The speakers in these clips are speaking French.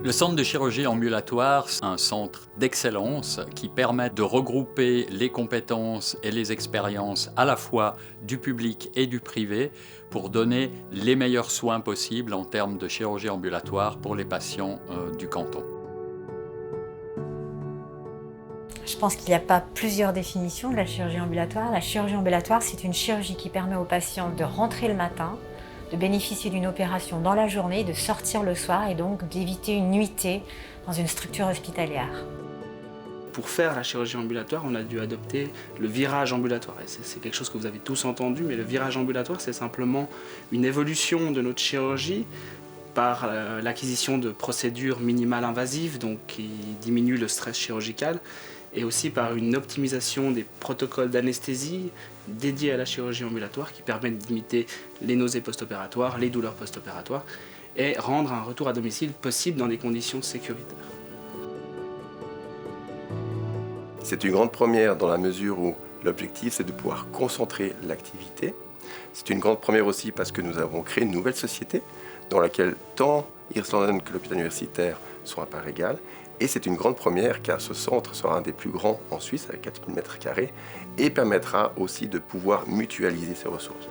Le centre de chirurgie ambulatoire, c'est un centre d'excellence qui permet de regrouper les compétences et les expériences à la fois du public et du privé pour donner les meilleurs soins possibles en termes de chirurgie ambulatoire pour les patients du canton. Je pense qu'il n'y a pas plusieurs définitions de la chirurgie ambulatoire. La chirurgie ambulatoire, c'est une chirurgie qui permet aux patients de rentrer le matin, de bénéficier d'une opération dans la journée, de sortir le soir et donc d'éviter une nuitée dans une structure hospitalière. Pour faire la chirurgie ambulatoire, on a dû adopter le virage ambulatoire. Et c'est quelque chose que vous avez tous entendu, mais le virage ambulatoire, c'est simplement une évolution de notre chirurgie par l'acquisition de procédures minimales invasives, donc qui diminuent le stress chirurgical, et aussi par une optimisation des protocoles d'anesthésie dédiés à la chirurgie ambulatoire qui permettent de limiter les nausées post-opératoires, les douleurs post-opératoires et rendre un retour à domicile possible dans des conditions sécuritaires. C'est une grande première dans la mesure où l'objectif c'est de pouvoir concentrer l'activité. C'est une grande première aussi parce que nous avons créé une nouvelle société dans laquelle tant Hirslanden que l'hôpital universitaire sont à part égale. Et c'est une grande première car ce centre sera un des plus grands en Suisse avec 4000 m² et permettra aussi de pouvoir mutualiser ses ressources.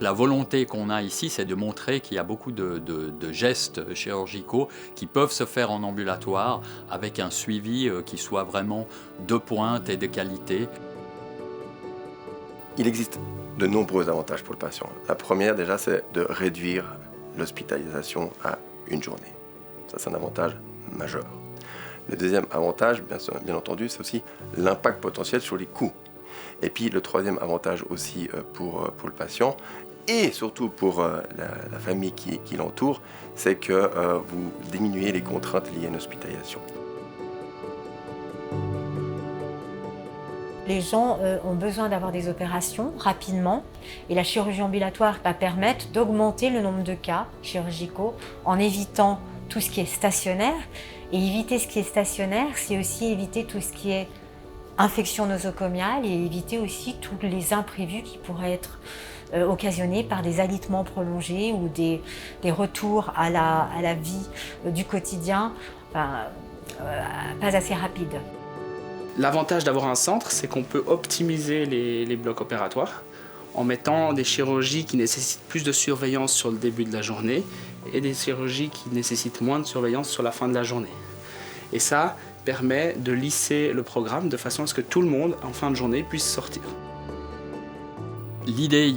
La volonté qu'on a ici, c'est de montrer qu'il y a beaucoup de gestes chirurgicaux qui peuvent se faire en ambulatoire avec un suivi qui soit vraiment de pointe et de qualité. Il existe de nombreux avantages pour le patient. La première déjà, c'est de réduire l'hospitalisation à une journée. Ça, c'est un avantage majeur. Le deuxième avantage, bien entendu, c'est aussi l'impact potentiel sur les coûts. Et puis le troisième avantage aussi pour le patient et surtout pour la famille qui l'entoure, c'est que vous diminuez les contraintes liées à une hospitalisation. Les gens ont besoin d'avoir des opérations rapidement et la chirurgie ambulatoire va permettre d'augmenter le nombre de cas chirurgicaux en évitant tout ce qui est stationnaire. Et éviter ce qui est stationnaire, c'est aussi éviter tout ce qui est infection nosocomiale et éviter aussi tous les imprévus qui pourraient être occasionnés par des alitements prolongés ou des retours à la vie du quotidien pas assez rapides. L'avantage d'avoir un centre, c'est qu'on peut optimiser les blocs opératoires en mettant des chirurgies qui nécessitent plus de surveillance sur le début de la journée et des chirurgies qui nécessitent moins de surveillance sur la fin de la journée. Et ça permet de lisser le programme de façon à ce que tout le monde, en fin de journée, puisse sortir. L'idée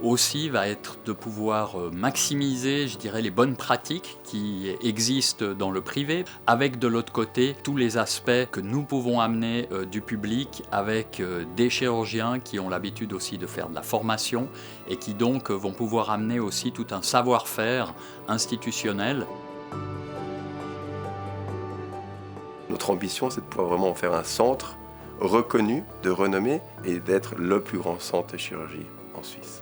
aussi va être de pouvoir maximiser, je dirais, les bonnes pratiques qui existent dans le privé, avec de l'autre côté tous les aspects que nous pouvons amener du public avec des chirurgiens qui ont l'habitude aussi de faire de la formation et qui donc vont pouvoir amener aussi tout un savoir-faire institutionnel. Notre ambition, c'est de pouvoir vraiment en faire un centre reconnu, de renommée et d'être le plus grand centre de chirurgie en Suisse.